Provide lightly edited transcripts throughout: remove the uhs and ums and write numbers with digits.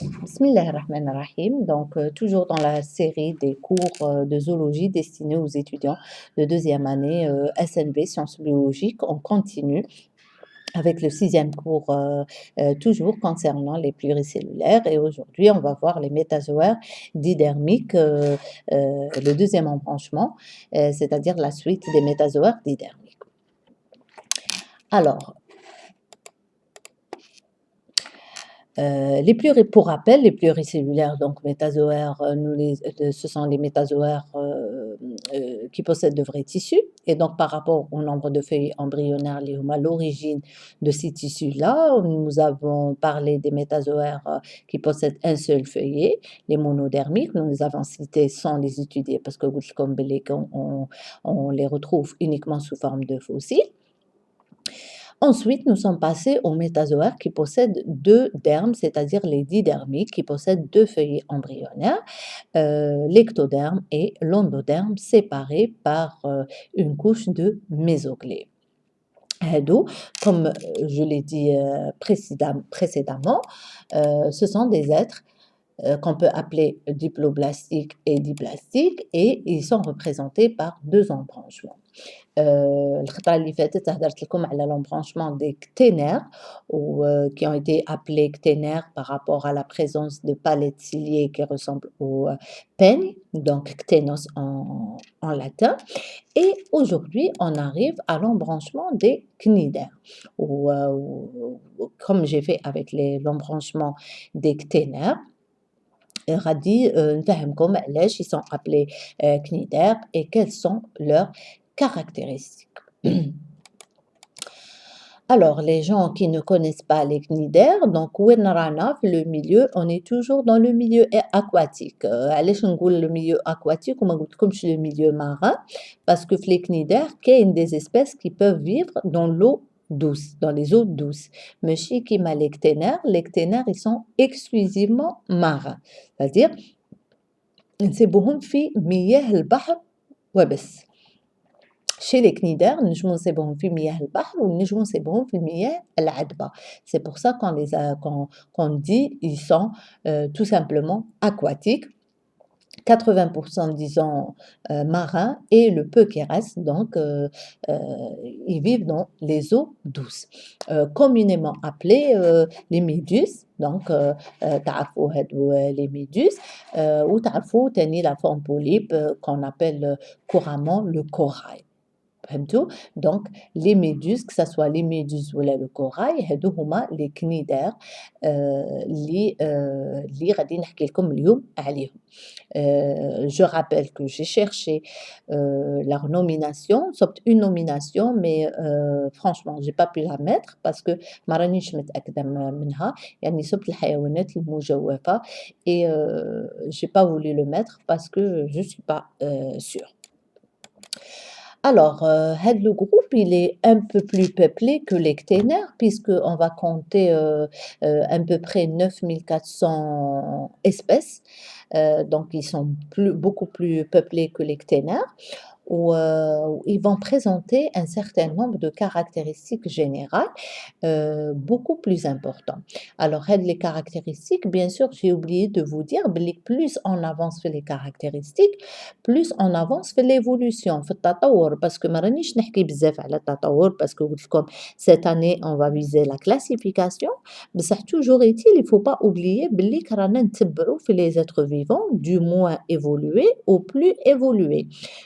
Bismillahirrahmanirrahim. Donc, toujours dans la série des cours de zoologie destinés aux étudiants de deuxième année SNB, sciences biologiques, on continue avec le sixième cours, toujours concernant les pluricellulaires. Et aujourd'hui, on va voir les métazoaires didermiques, le deuxième embranchement, c'est-à-dire la suite des métazoaires didermiques. Alors, pour rappel, les pluricellulaires, donc métazoaires, ce sont les métazoaires qui possèdent de vrais tissus. Et donc, par rapport au nombre de feuilles embryonnaires, à l'origine de ces tissus-là, nous avons parlé des métazoaires qui possèdent un seul feuillet, les monodermiques. Nous les avons cités sans les étudier parce que, comme on les retrouve uniquement sous forme de fossiles. Ensuite, nous sommes passés aux métazoaires qui possèdent deux dermes, c'est-à-dire les didermiques qui possèdent deux feuillets embryonnaires, l'ectoderme et l'endoderme séparés par une couche de mésoglees. هادو, comme je l'ai dit précédemment, ce sont des êtres qu'on peut appeler diploblastiques et diplastiques et ils sont représentés par deux embranchements. الخطرة اللي فاتت هدرت لكم على l'embranchement des cténaires qui ont été appelés cténaires par rapport à la présence de palettes ciliées qui ressemblent aux peignes, donc cténos en latin. Et aujourd'hui, on arrive à l'embranchement des cnidaires, comme j'ai fait avec l'embranchement des cténaires. غادي نفهمكم علاش ils sont appelés cnidaires et quelles sont leurs caractéristiques. Alors, les gens qui ne connaissent pas les cnidaires, donc وين رانا في le milieu, on est toujours dans le milieu aquatique. علاش نقول le milieu aquatique وما قلتلكمش le milieu marin? Parce que في les cnidaires, كاين des espèces qui peuvent vivre dans l'eau douce, dans les eaux douces. ماشي كيما les cténaires, ils sont exclusivement marins. C'est-à-dire نسيبوهم في مياه البحر وبس. Chez les cnidaires, نجمو نسيبوهم في مياه البحر ونجمو نسيبوهم في المياه العذبة. C'est pour ça qu'on dit ils sont tout simplement aquatiques. 80% disons marins et le peu qui reste, donc ils vivent dans les eaux douces, communément appelées les méduses. Donc تعرفوا هادو les méduses وتعرفوا تاني la forme polype qu'on appelle couramment le corail. Donc, les méduses, que ce soit les méduses ou le corail, هادو هما les cnidaires اللي غادي نحكي لكم اليوم عليهم. Je rappelle que j'ai cherché leur nomination, sauf une nomination, mais franchement, j'ai pas pu la mettre parce que ما رانيش متأكدة منها. يعني صوت الحيوانات المجوفة et j'ai pas voulu le mettre parce que je suis pas sûre. Alors, le groupe, il est un peu plus peuplé que les cténaires puisqu'on va compter à peu près 9400 espèces. Donc, ils sont beaucoup plus peuplés que les cténaires. Où ils vont présenter un certain nombre de caractéristiques générales beaucoup plus importantes. Alors, les caractéristiques, bien sûr, j'ai oublié de vous dire, plus on avance sur les caractéristiques, plus on avance sur l'évolution, في التطور, parce que ما رانيش نحكي بزاف على التطور, parce que قلت لكم cette année on va viser la classification, بصح toujours est-il, il faut pas oublier بلي رانا نتبعوا في les êtres vivants du moins évolué au plus évolué.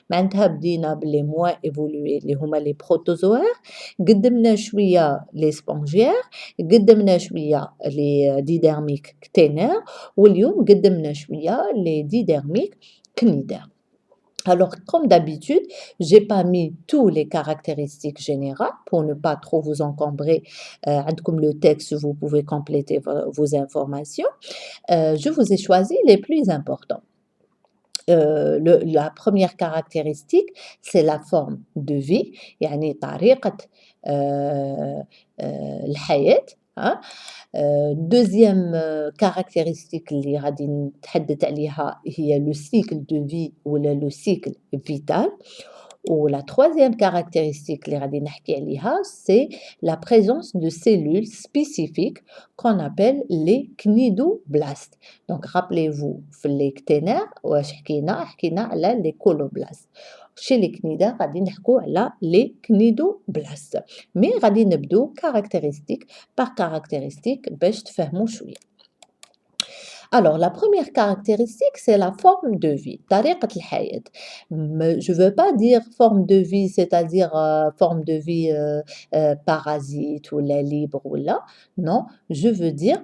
معناتها بدينا باللي moins évolué اللي هما les protozoaires, قدمنا شوية les spongiaires, قدمنا شوية les didermiques cténaires واليوم قدمنا شوية les didermiques cnidaires. Alors, comme d'habitude, j'ai pas mis tous les caractéristiques générales pour ne pas trop vous encombrer. Comme le texte, vous pouvez compléter vos informations. Je vous ai choisi les plus importants. La première caractéristique, c'est la forme de vie, يعني طريقة الحياة. Deuxième caractéristique اللي غادي نتحدث عليها هي le cycle de vie ou le cycle vital. Ou la troisième caractéristique اللي غادي نحكي عليها, c'est la présence de cellules spécifiques qu'on appelle les cnidoblastes. Donc rappelez-vous, في les cténaires واش حكينا على les coloblastes. Chez les cnidaires غادي نحكوا على les cnidoblastes. Mais غادي نبدو caractéristique par caractéristique باش تفهموا شوية. Alors, la première caractéristique, c'est la forme de vie, طريقة الحياة. Je ne veux pas dire forme de vie, c'est-à-dire forme de vie parasite ou la libre ou là. Non, je veux dire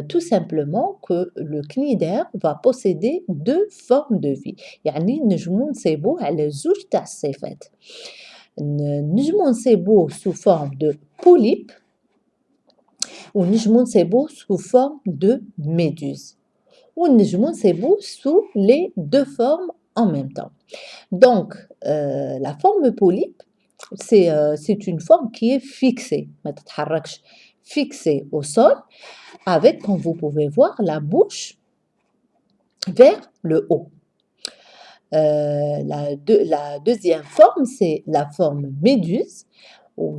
tout simplement que le cnidaire va posséder deux formes de vie. يعني نجمو نصيبوه على زوج تاع الصفات. نجمو نصيبوه sous forme de polype ou نجمو نصيبوه sous forme de méduse. Ou نجمو نصيبوه sous les deux formes en même temps. Donc, la forme polype, c'est une forme qui est fixée, ما تتحركش, fixée au sol, avec, comme vous pouvez voir, la bouche vers le haut. La deuxième forme, c'est la forme méduse, ou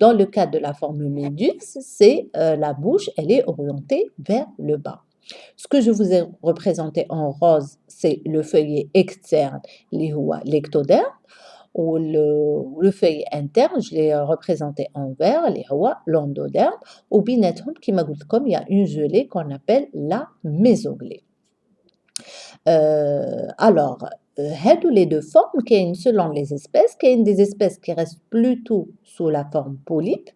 dans le cas de la forme méduse, c'est la bouche, elle est orientée vers le bas. Ce que je vous ai représenté en rose, c'est le feuillet externe, l'ectoderme, ou le feuillet interne, je l'ai représenté en vert, l'endoderme, ou binetrum, qui m'a dit comme il y a une gelée qu'on appelle la mésoglée. Alors, les deux formes, selon les espèces, il y a des espèces qui restent plutôt sous la forme polype,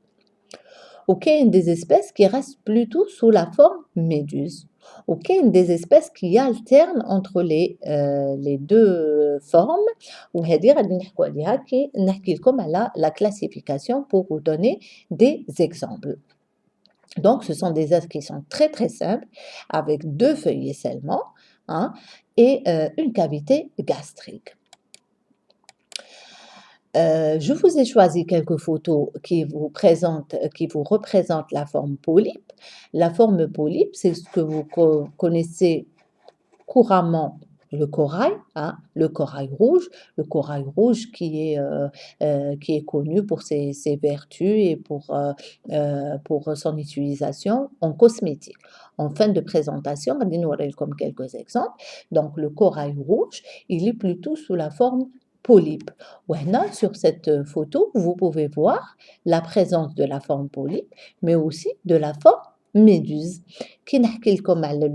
ou il y a des espèces qui restent plutôt sous la forme méduse. Ou il y a des espèces qui alternent entre les deux formes. Ou la classification pour vous donner des exemples. Donc, ce sont des êtres qui sont très très simples, avec deux feuillets seulement, hein, et une cavité gastrique. Je vous ai choisi quelques photos qui vous représentent la forme polype. La forme polype, c'est ce que vous connaissez couramment, le corail, hein, le corail rouge qui est connu pour ses vertus et pour son utilisation en cosmétique. En fin de présentation, on va vous comme quelques exemples. Donc, le corail rouge, il est plutôt sous la forme polype. Sur cette photo, vous pouvez voir la présence de la forme polype, mais aussi de la forme méduse. Qui نحكي لكم على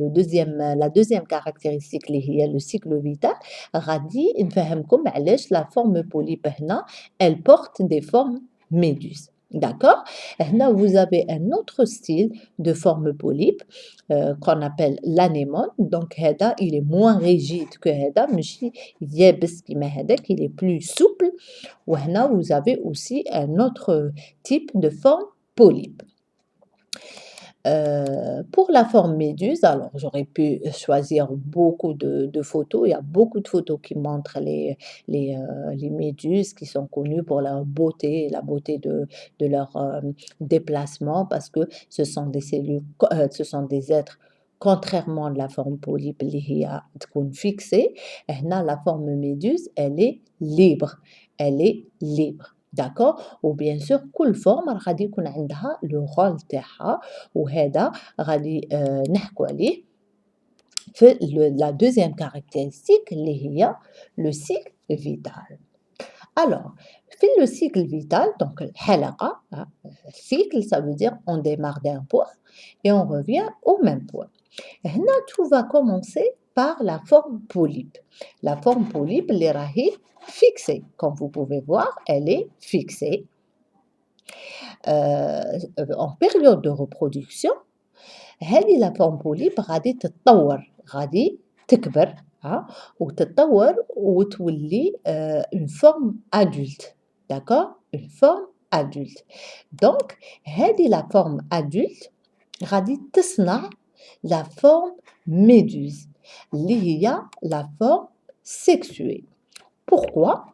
la deuxième caractéristique اللي هي le cycle vital, غادي نفهمكم علاش la forme polype هنا elle porte des formes méduses. D'accord? Là, vous avez un autre style de forme polype qu'on appelle l'anémone. Donc, il est moins rigide que هذا, ماشي يابس كيما هذاك, il est plus souple. Ou là, vous avez aussi un autre type de forme polype. Pour la forme méduse, alors j'aurais pu choisir beaucoup de photos. Il y a beaucoup de photos qui montrent les méduses qui sont connues pour leur beauté, la beauté de leur déplacement, parce que ce sont des cellules, ce sont des êtres, contrairement à la forme polype qui est fixée. La forme méduse, elle est libre. Elle est libre. D'accord? Ou bien sûr, كل forme غادي يكون عندها le rôle تاعها, وهذا غادي نحكوا عليه في la deuxième caractéristique اللي هي le cycle vital. Alors, le cycle vital, donc الحلقة, cycle, ça veut dire on démarre d'un point et on revient au même point. هنا tout va commencer par la forme polype. La forme polype, اللي راهي fixée. Comme vous pouvez voir, elle est fixée. En période de reproduction, la forme polype غادي تتطور, غادي تكبر, وتتطور وتولي une forme adulte. D'accord? Une forme adulte. Donc, la forme adulte غادي تصنع la forme méduse, اللي هي la forme sexuée. Pourquoi?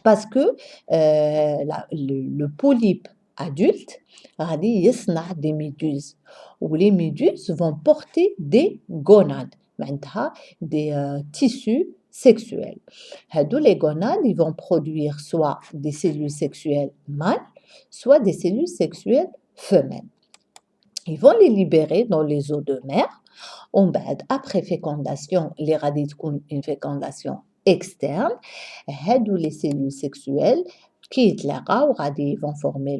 Parce que le polype adulte غادي يصنع des méduses, où les méduses vont porter des gonades, معناتها des tissus sexuelles. Les gonades, ils vont produire soit des cellules sexuelles mâles, soit des cellules sexuelles femelles. Ils vont les libérer dans les eaux de mer. Après fécondation, les radis une fécondation externe. Les cellules sexuelles qui vont former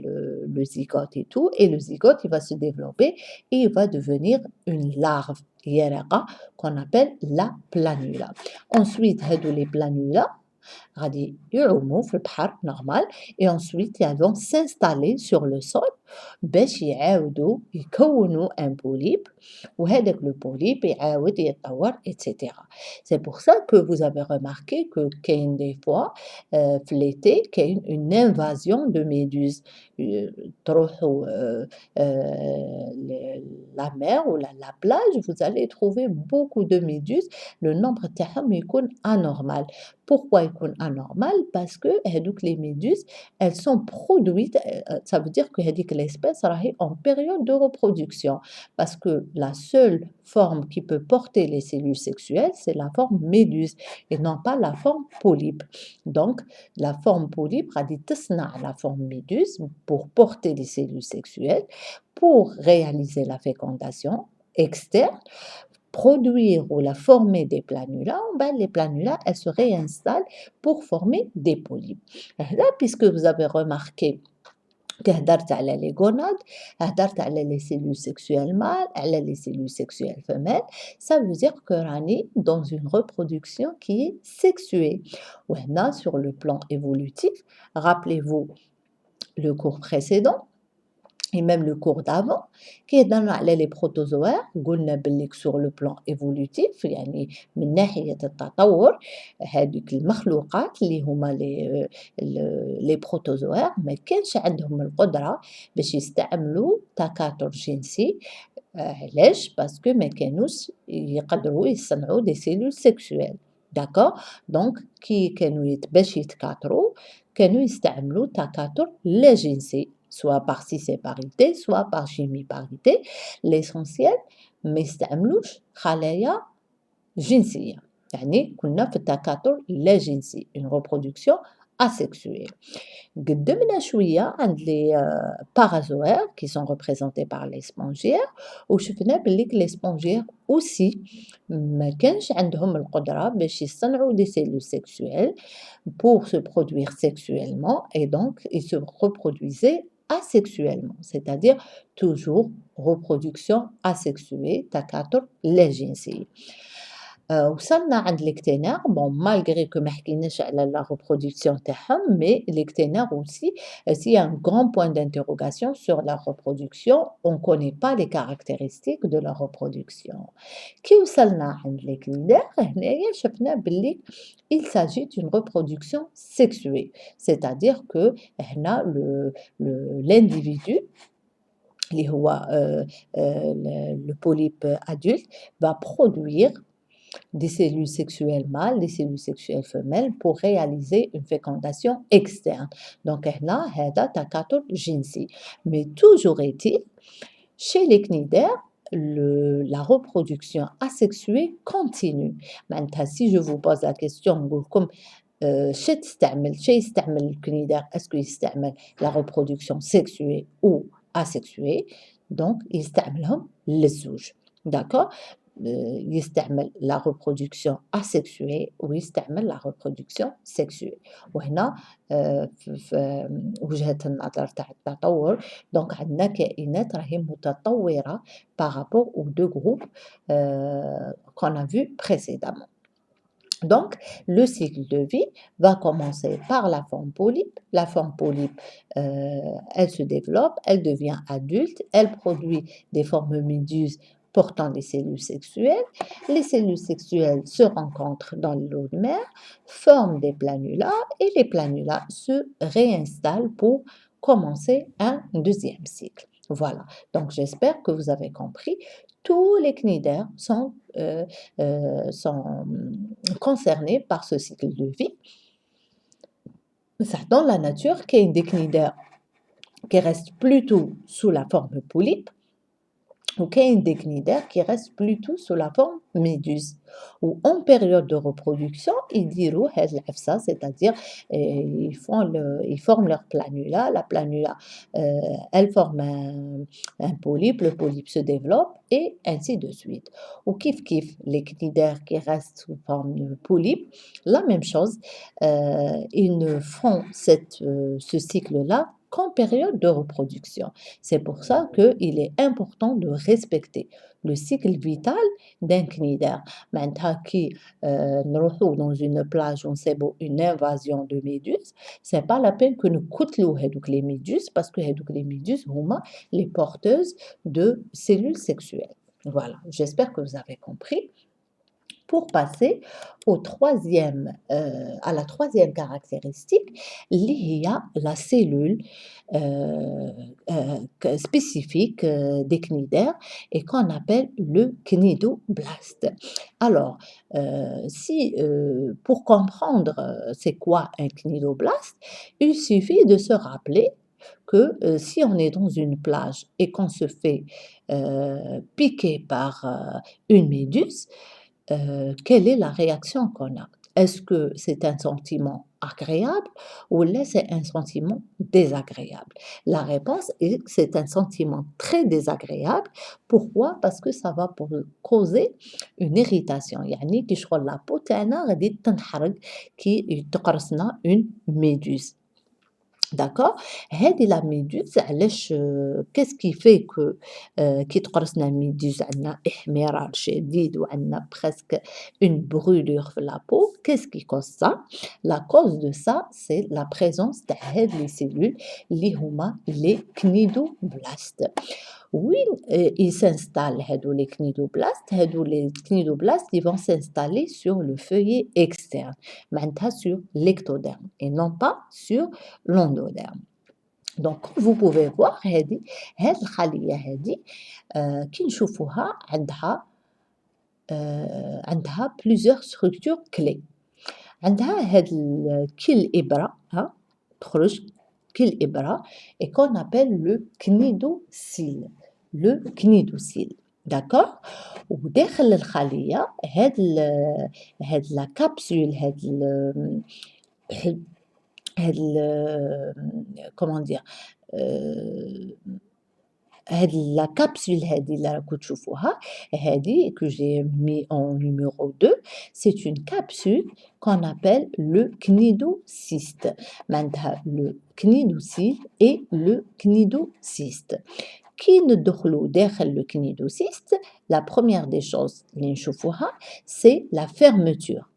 le zygote et tout, et le zygote il va se développer et il va devenir une larve qu'on appelle la planula. Ensuite, les planula غادي يعوموا في البحر normal et ensuite elles vont s'installer sur le sol باش يعاودوا يكونوا un polype وهذاك le polype يعاود يتطور etc. C'est pour ça que vous avez remarqué que كاين des fois في l'été كاين une invasion de méduses تروحوا la mer ou la plage vous allez trouver beaucoup de méduses le nombre تاعهم يكون anormal. Pourquoi يكون anormal? Parce que les méduses, elles sont produites, ça veut dire que l'espèce est en période de reproduction. Parce que la seule forme qui peut porter les cellules sexuelles, c'est la forme méduse et non pas la forme polype. Donc, la forme polype la forme méduse pour porter les cellules sexuelles, pour réaliser la fécondation externe, produire ou la former des planulas, les planulas, elles se réinstallent pour former des polypes. Là, puisque vous avez remarqué que les gonades, les cellules sexuelles mâles, les cellules sexuelles femelles, ça veut dire que Rani dans une reproduction qui est sexuée. Ou sur le plan évolutif, rappelez-vous le cours précédent, et même le cours d'avant, qui est dans les protozoaires, قلنا باللي sur le plan évolutif, يعني من ناحية التطور هذيك المخلوقات اللي هما les protozoaires ما كانش عندهم القدرة باش يستعملوا تكاثر جنسي علاش؟ باسكو ما كانوش يقدروا يصنعوا des cellules sexuelles. D'accord? Donc كي كانوا باش يتكاثروا كانوا يستعملوا تكاثر لا جنسي soit par cisséparité, soit par chimiparité. L'essentiel ما يستعملوش خلايا جنسية. يعني كنا في التكاثر لا جنسي, une reproduction asexuée. قدمنا شوية عند les parazoaires qui sont représentés par les spongiaires وشفنا باللي les spongiaires aussi ما كانش عندهم القدرة باش يصنعوا des cellules sexuelles pour se produire sexuellement et donc ils se reproduisaient asexuellement, c'est-à-dire toujours reproduction asexuée, تكاثر لا جنسي. وصلنا عند الكتينار malgré que ما حكيناش على la reproduction تاعهم mais الكتينار aussi s'il y a un grand point d'interrogation sur la reproduction on connaît pas les caractéristiques de la reproduction. كي وصلنا عند الكنيدار هنايا شفنا باللي il s'agit d'une reproduction sexuée, c'est-à-dire que هنا l'individu اللي هو le polype adulte va produire des cellules sexuelles mâles, des cellules sexuelles femelles pour réaliser une fécondation externe. Donc, هنا هذا تكاثر جنسي. Mais toujours est-il, chez les cnidaires, la reproduction asexuée continue. Maintenant, si je vous pose la question, نقولكم شي يستعمل الكنيدار, est-ce qu'il يستعمل la reproduction sexuée ou asexuée? Donc, يستعملهم للزوج. D'accord? يستعمل la reproduction asexuée ويستعمل la reproduction sexuée. وهنا في وجهة النظر تاع التطور دونك عندنا كائنات راهي متطورة par rapport aux deux groupes qu'on a vus précédemment. Donc, le cycle de vie va commencer par la forme polype. La forme polype, elle se développe, elle devient adulte, elle produit des formes méduses portant des cellules sexuelles. Les cellules sexuelles se rencontrent dans l'eau de mer, forment des planulas et les planulas se réinstallent pour commencer un deuxième cycle. Voilà, donc j'espère que vous avez compris. Tous les cnidaires sont concernés par ce cycle de vie. Dans la nature, il y a des cnidaires qui restent plutôt sous la forme polype, وكاين des cnidaires qui restent plutôt sous la forme méduse وen période de reproduction يديروا هاد العفسة c'est-à-dire ils forment leur planula, la planula elle forme un polype, le polype se développe et ainsi de suite. وكيف كيف les cnidaires qui restent sous forme de polype, la même chose, ils ne font ce cycle-là qu'en période de reproduction. C'est pour ça qu'il est important de respecter le cycle vital d'un cnidaire. Maintenant, qui نروحوا dans une plage, on sait bon, une invasion de méduses, c'est pas la peine que nous coûtons les méduses parce que les méduses sont les porteuses de cellules sexuelles. Voilà, j'espère que vous avez compris. Pour passer à la troisième caractéristique, il y a la cellule spécifique des cnidaires et qu'on appelle le cnidoblaste. Alors, pour comprendre c'est quoi un cnidoblaste, il suffit de se rappeler que si on est dans une plage et qu'on se fait piquer par une méduse, quelle est la réaction qu'on a? Est-ce que c'est un sentiment agréable ou là c'est un sentiment désagréable? La réponse est que c'est un sentiment très désagréable. Pourquoi? Parce que ça va causer une irritation. يعني كي شغل la peau تاعنا غادي تنحرق كي تقرصنا une méduse. D'accord. هذه la méduse علاش qu'est-ce qui fait que كي تقرصنا méduse عندنا إحمرار شديد وعندنا presque une brûlure في la peau. Qu'est-ce qui cause ça? La cause de ça, c'est la présence تاع هاد les cellules اللي هما les cnidoblastes. وين ils s'installent هادو les cnidoblastes? هادو les cnidoblastes, ils vont s'installer sur le feuillet externe, معناتها sur l'ectoderme et non pas sur l'endoderme. Donc comme vous pouvez voir هاد الخلية هادي كي نشوفوها عندها plusieurs structures clés. عندها كل إبرة تخرج كل إبرة et qu'on appelle le cnidocyle. Le cnidocyle. D'accord. وداخل الخلية هاد la capsule comment dire la capsule هذه اللي راكم تشوفوها هذه que j'ai mis en numéro 2, c'est une capsule qu'on appelle le cnidocyste. معناتها le cnidocyle et le cnidocyste. كي ندخلوا داخل le cnidocyste, la première des choses اللي نشوفوها c'est la fermeture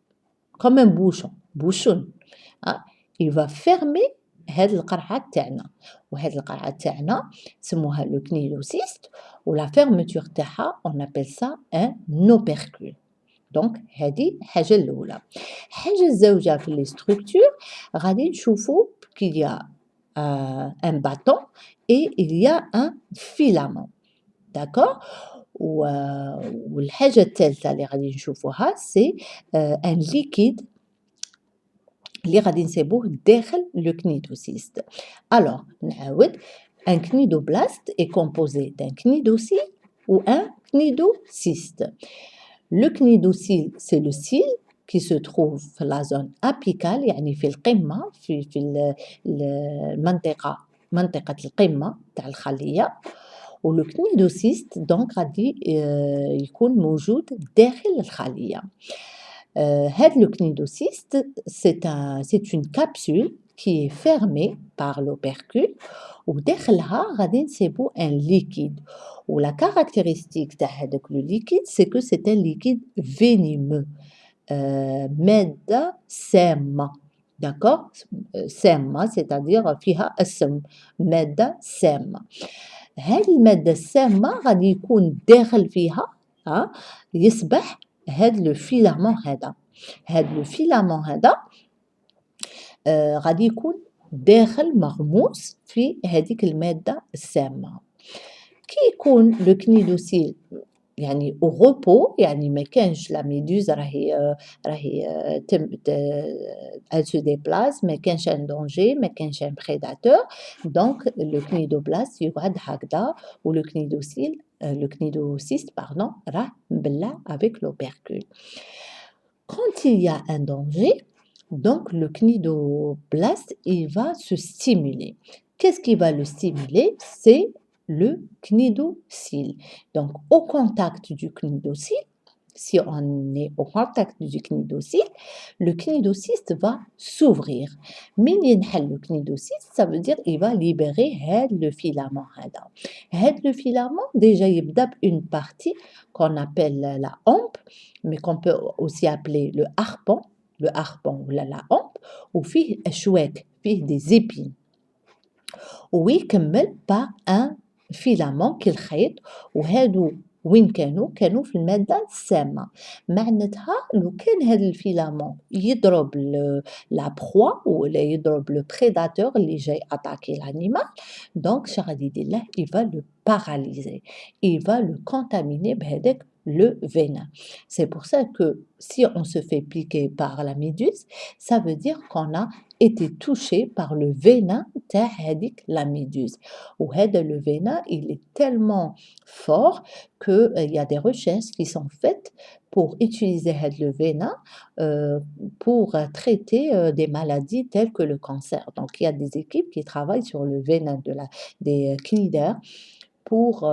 comme un bouchon. Il va fermer هاد القرعة تاعنا وهاد القرعة تاعنا سموها le cnidocyste ولا fermeture تاعها on appelle ça un opercule. Donc هادي حاجة الأولى. حاجة الزوجة في les structures غادي نشوفوا qu'il y a un bâton et il y a un filament. D'accord. والحاجة الثالثة اللي غادي نشوفوها c'est un liquide اللي غادي نسيبوه داخل le cnidocyste. Alors, نعاود, un cnidoblaste est composé d'un cnidocyle ou un cnidocyste. Le cnidocyle, c'est le cyle qui se trouve في la zone apicale يعني في القمة في منطقة القمة تاع الخلية. و le cnidocyste donc غادي يكون موجود داخل الخلية. Le cnidocyste, c'est une capsule qui est fermée par l'opercule ou داخلها غادي نسيبو un liquide. Ou la caractéristique de le liquide, c'est que c'est un liquide venimeux. مادة سامة. D'accord. سامة, c'est-à-dire فيها السم. مادة سامة. هذه المادة السامة غادي يكون داخل فيها يسبح هاد لو فيلامون هذا. هاد لو فيلامون هذا غادي يكون داخل مغموس في هذيك المادة السامة. كي يكون لو كنيدوسيل يعني au repos يعني ما كانش لا ميدوز راهي elle se déplace ما كانش ان دونجي ما كانش ان بريداتور دونك لو كنيدوبلاست يقعد هكذا ولو كنيدوسيل le cnidocyste, pardon, rah mbella avec l'opercule. Quand il y a un danger, donc le cnidoblaste, il va se stimuler. Qu'est-ce qui va le stimuler? C'est le cnidocyle. Donc, au contact du cnidocyle, si on est au contact du cnidocyle, le cnidocyste va s'ouvrir. من ينحل le cnidocyste, ça veut dire il va libérer le filament. Le filament, déjà, il y a une partie qu'on appelle la hampe, mais qu'on peut aussi appeler le harpon ou la hampe, وفيه أشواك, فيه des épines. ويكمل par un filament كالخيط وهادو وين كانوا في المادة السامة معناتها لو كان هذا الفيلامون يضرب لا بروا ولا يضرب لو بريداتور اللي جاي اتاكي الانيمال دونك شنو غادي يدير له il va le paralyser il va le contaminer بهذاك le venin. C'est pour ça que si on se fait piquer par la méduse, ça veut dire qu'on a été touché par le venin تاع هذيك la méduse. وهذا le venin, il est tellement fort qu'il y a des recherches qui sont faites pour utiliser le venin pour traiter des maladies telles que le cancer. Donc, il y a des équipes qui travaillent sur le venin des cnidaires pour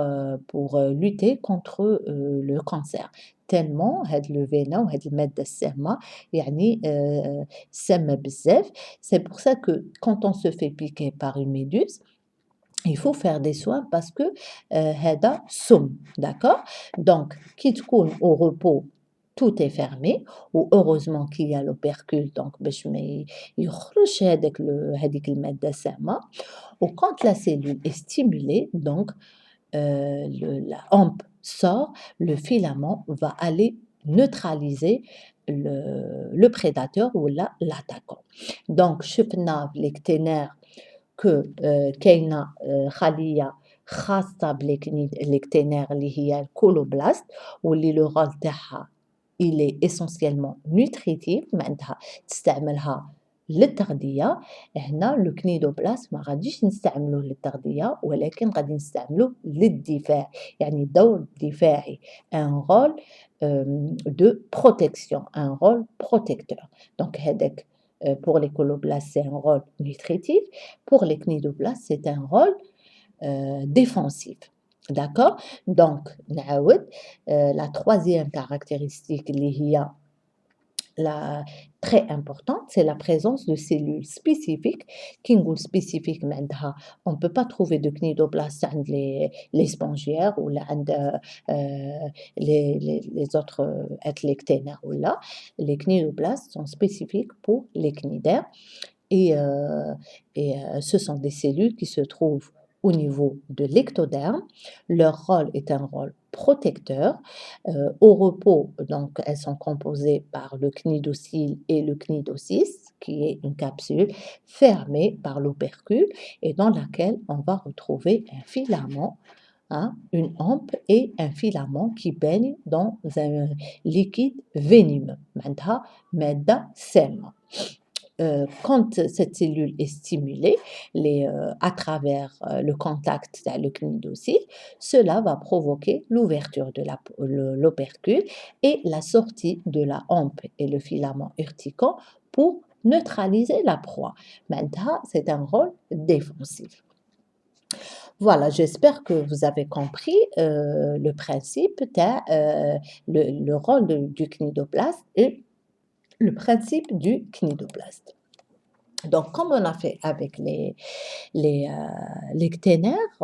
lutter contre le cancer. Tellement le venin ou المادة السامة يعني سامة بزاف. C'est pour ça que quand on se fait piquer par une méduse, il faut faire des soins parce que هذا سم, d'accord? Donc, كي تكون au repos, tout est fermé ou heureusement qu'il y a l'opercule donc باش ما يخرجش هذيك المادة السامة. Ou quand la cellule est stimulée, donc la hampe sort, le filament va aller neutraliser le prédateur ou l'attaquant. Donc, شفنا في الكتينير que كاينة خلية خاصة بالكتينير اللي هي الكولوبلاست واللي لو رول تاعها il est essentiellement nutritif معناتها تستعملها للتغذية. هنا لو كنيدوبلاست ما غاديش نستعملوه للتغذية ولكن غادي نستعملوه للدفاع يعني دور دفاعي un rôle de protection, un rôle protecteur. Donc هذاك pour les coloblastes c'est un rôle nutritif, pour les cnidoblastes c'est un rôle défensif. D'accord? Donc نعاود la troisième caractéristique اللي هي la très importante, c'est la présence de cellules spécifiques. Qui نقول spécifique معناتها on ne peut pas trouver de cnidoblastes عند les spongiaires ou عند les autres lecténaires ou là. Les cnidoblastes sont spécifiques pour les cnidaires et ce sont des cellules qui se trouvent au niveau de l'ectoderme. Leur rôle est un rôle protecteur. Au repos, donc elles sont composées par le cnidocyle et le cnidocyste, qui est une capsule fermée par l'opercule et dans laquelle on va retrouver un filament, une hampe et un filament qui baigne dans un liquide venimeux. معناتها مادة سامة. Quand cette cellule est stimulée à travers le contact avec le cnidocyle, cela va provoquer l'ouverture de l'opercule et la sortie de la hampe et le filament urticant pour neutraliser la proie. Maintenant, c'est un rôle défensif. Voilà, j'espère que vous avez compris le principe, le rôle du cnidoplaste et le principe du cnidoplaste. Donc, comme on a fait avec les cténaires,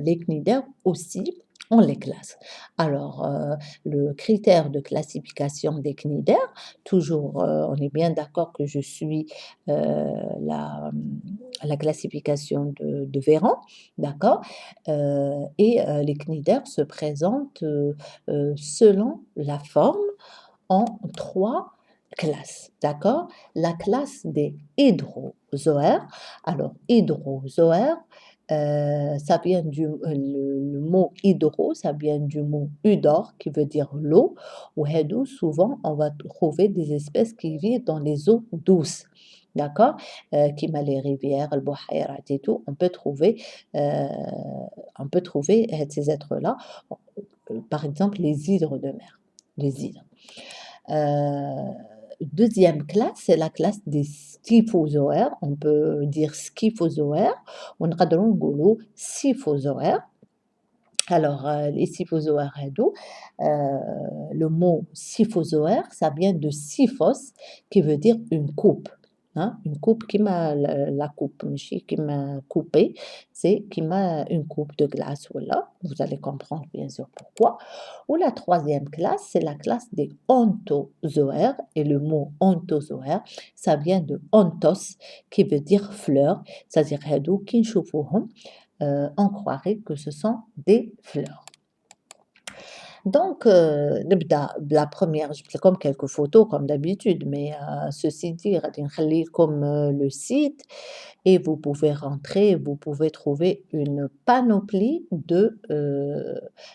les cnidaires aussi, on les classe. Alors, le critère de classification des cnidaires, toujours, on est bien d'accord que je suis la classification de Véran, d'accord? Et les cnidaires se présentent selon la forme en 3 classes, d'accord? La classe des hydrozoaires. Alors, hydrozoaires, ça vient le mot hydro, ça vient du mot hudor qui veut dire l'eau. Ou souvent, on va trouver des espèces qui vivent dans les eaux douces. d'accord? كيما les rivières, البحيرات et tout, heu, on peut trouver ces êtres-là, par exemple les hydres de mer, les hydres. Heu, 2e classe, c'est la classe des Scyphozoaires, on peut dire Scyphozoaires ونقدروا نقولوا Scyphozoaires. Alors, les Scyphozoaires هادو, le mot Scyphozoaire, ça vient de Scyphos qui veut dire une coupe, hein, une coupe كيما la coupe ماشي كيما couper, c'est كيما une coupe de glace voilà, vous allez comprendre bien sûr pourquoi. Ou la 3e classe, c'est la classe des Onthozoaires et le mot Onthozoaire, ça vient de Onthos qui veut dire fleur, c'est-à-dire هادو كي نشوفوهم on croirait que ce sont des fleurs. Donc, نبدأ بلا première, جبت لكم quelques photos comme d'habitude, mais ceci dit غادي نخليلكم le site et vous pouvez rentrer, vous pouvez trouver une panoplie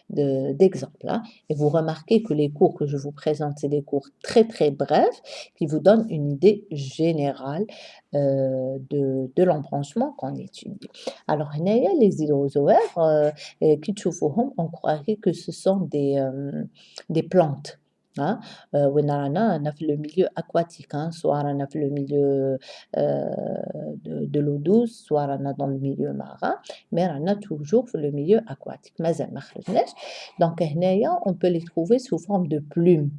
d'exemples, hein. Et vous remarquez que les cours que je vous présente, c'est des cours très, très brefs qui vous donnent une idée générale, de l'embranchement qu'on étudie. Alors هنايا les hydrozoaires, كي تشوفوهم on croirait que ce sont des plantes, hein. وين رانا في le milieu aquatique, hein, soit رانا في le milieu, de l'eau douce, soit رانا dans le milieu marin, mais رانا toujours في le milieu aquatique. مازال ما خرجناش. Donc هنايا on peut les trouver sous forme de plumes,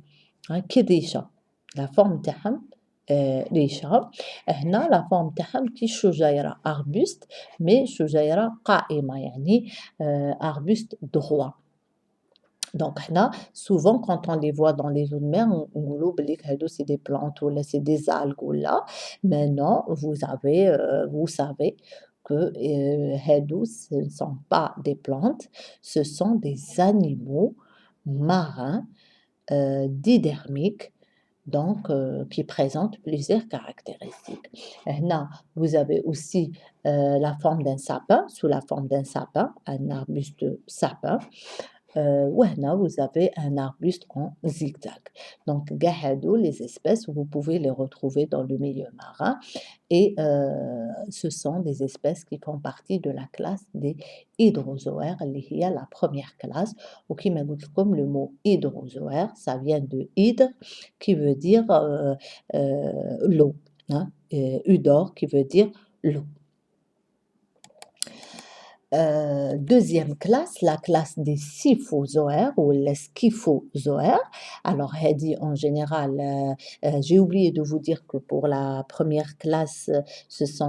hein, كي الريشة. La forme تاعهم ريشة. هنا la forme تاعهم كي الشجيرة arbuste, mais شجيرة قائمة يعني arbuste droit. Donc هنا souvent quand on les voit dans les eaux de mer, نقولوا بليك هادو c'est des plantes ولا c'est des algues ولا. Maintenant vous savez que هادو ce ne sont pas des plantes, ce sont des animaux marins, didermiques, donc qui présentent plusieurs caractéristiques. هنا vous avez aussi la forme d'un sapin, sous la forme d'un sapin, un arbuste sapin. وهنا vous avez un arbuste en zigzag. Donc كاع هادو les espèces, vous pouvez les retrouver dans le milieu marin et ce sont des espèces qui font partie de la classe des hydrozoaires اللي هي la première classe. وكيما قلت لكم le mot hydrozoaire, ça vient de hydre qui veut dire l'eau, hein, hudor qui veut dire l'eau. 2e classe, la classe des Scyphozoaires ou les Scyphozoaires. Alors هادي en général, j'ai oublié de vous dire que pour la première classe, c'est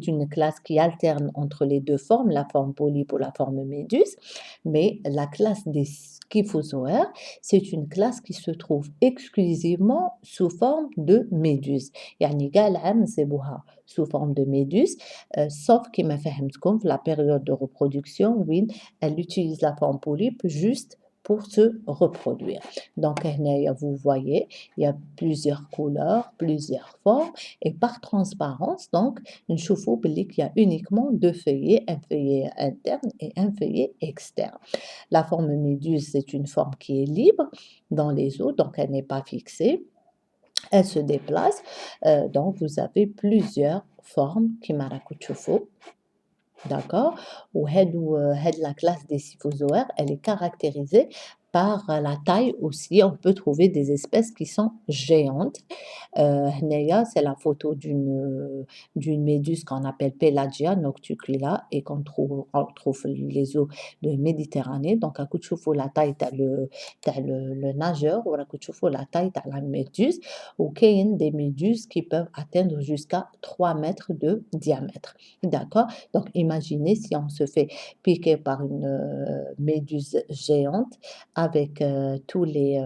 une classe qui alterne entre les 2 formes, la forme polype ou la forme méduse. Mais la classe des Scyphozoaires, c'est une classe qui se trouve exclusivement sous forme de méduse. يعني كاع العام نصيبوها sous forme de méduse, sauf كيما فهمتكم في la période de reproduction وين elle utilise la forme polype juste pour se reproduire. Donc هنايا vous voyez, il y a plusieurs couleurs, plusieurs formes et par transparence donc نشوفوا بلي qu'il y a uniquement 2 feuillets, un feuillet interne et un feuillet externe. La forme méduse, c'est une forme qui est libre dans les eaux, donc elle n'est pas fixée. Elle se déplace, donc vous avez plusieurs formes كيما راكم تشوفوا, d'accord? وهاد la classe des Scyphozoaires, elle est caractérisée par la taille aussi, on peut trouver des espèces qui sont géantes. هنايا c'est la photo d'une méduse qu'on appelle Pelagia noctucula et on trouve les eaux de Méditerranée. Donc راكم تشوفوا la taille تاع le nageur وراكم تشوفوا la taille تاع la méduse. وكاين des méduses qui peuvent atteindre jusqu'à 3 mètres de diamètre, d'accord? Donc imaginez si on se fait piquer par une méduse géante avec tous les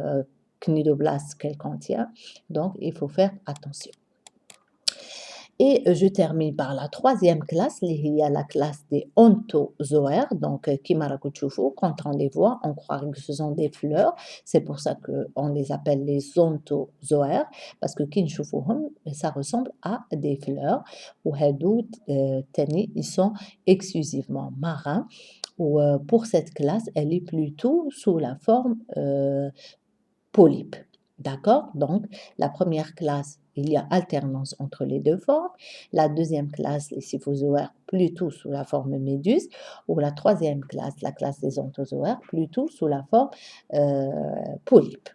cnidoblastes qu'elle contient, donc il faut faire attention. Et je termine par la 3e classe, اللي هي la classe des Onthozoaires. Donc كيما راكم تشوفوا, quand on les voit, on croirait que ce sont des fleurs. C'est pour ça qu'on les appelle les Onthozoaires, parce que كي نشوفوهم, ça ressemble à des fleurs. وهادو تاني, ils sont exclusivement marins. Ou pour cette classe, elle est plutôt sous la forme polype. D'accord? Donc, la première classe, il y a alternance entre les 2 formes. La deuxième classe, les scyphozoaires, plutôt sous la forme méduse. Ou la troisième classe, la classe des onthozoaires, plutôt sous la forme polype.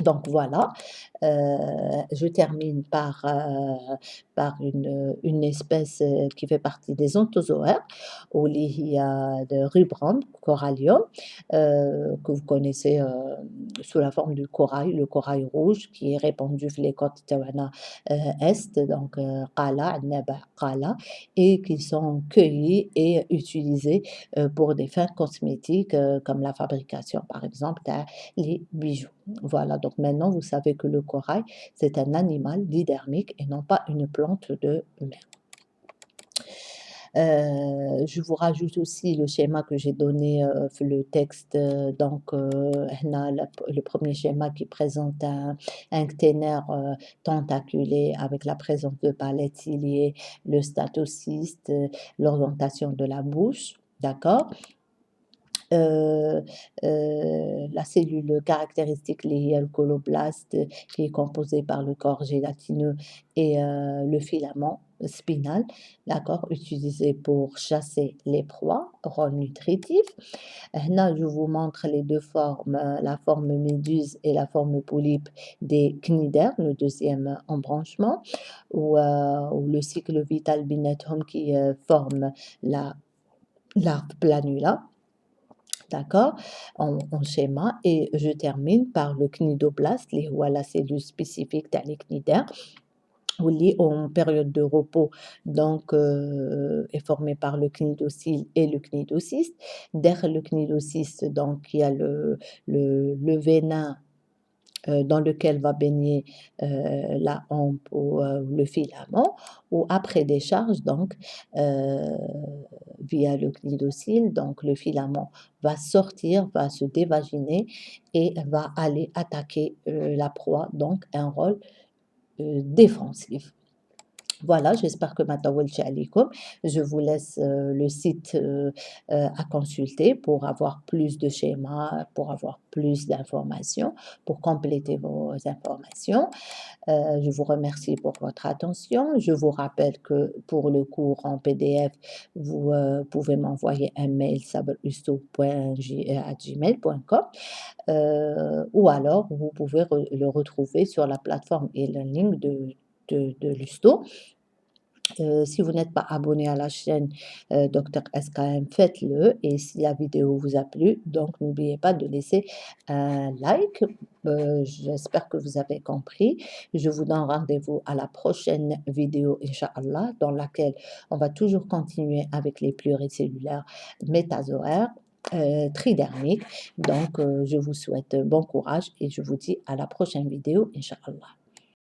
Donc voilà, je termine par une espèce qui fait partie des onthozoaires, واللي هي de rubrum corallium, que vous connaissez sous la forme du corail, le corail rouge qui est répandu في les côtes تاعنا est, donc قالة عندنا بحر قالة et qui sont cueillis et utilisés pour des fins cosmétiques comme la fabrication par exemple تاع les bijoux. Voilà, donc maintenant vous savez que le corail, c'est un animal didermique et non pas une plante de mer. Je vous rajoute aussi le schéma que j'ai donné le texte. Donc, هنا le premier schéma qui présente un cténaire tentaculé avec la présence de palettes ciliées, le statocyste, l'orientation de la bouche, d'accord? euh, la cellule caractéristique liée au coloblaste qui est composée par le corps gélatineux et le filament spinal, d'accord, utilisé pour chasser les proies, rôle nutritif. Là, je vous montre les deux formes, la forme méduse et la forme polype des cnidaires, le deuxième embranchement, ou le cycle vital binetome qui forme la larve planula. D'accord? En schéma et je termine par le cnidoblaste اللي هو la cellule spécifique تاع les cnidaires واللي en période de repos donc est formé par le cnidocyle et le cnidocyste. Derrière le cnidocyste donc il y a le venin dans lequel va baigner la hampe ou le filament, ou après décharge, donc via le cnidocyle, donc le filament va sortir, va se dévaginer et va aller attaquer la proie, donc un rôle défensif. Voilà, j'espère que ma طولتش عليكم. Je vous laisse le site à consulter pour avoir plus de schémas, pour avoir plus d'informations, pour compléter vos informations. Je vous remercie pour votre attention. Je vous rappelle que pour le cours en PDF, vous pouvez m'envoyer un mail sabelusto.gmail.com ou alors vous pouvez le retrouver sur la plateforme e-learning de Lusto. Si vous n'êtes pas abonné à la chaîne Dr SKM, faites-le. Et si la vidéo vous a plu, donc n'oubliez pas de laisser un like. J'espère que vous avez compris. Je vous donne rendez-vous à la prochaine vidéo, Inch'Allah, dans laquelle on va toujours continuer avec les pluricellulaires métazoaires. Tridermiques. Donc, je vous souhaite bon courage et je vous dis à la prochaine vidéo, Inch'Allah.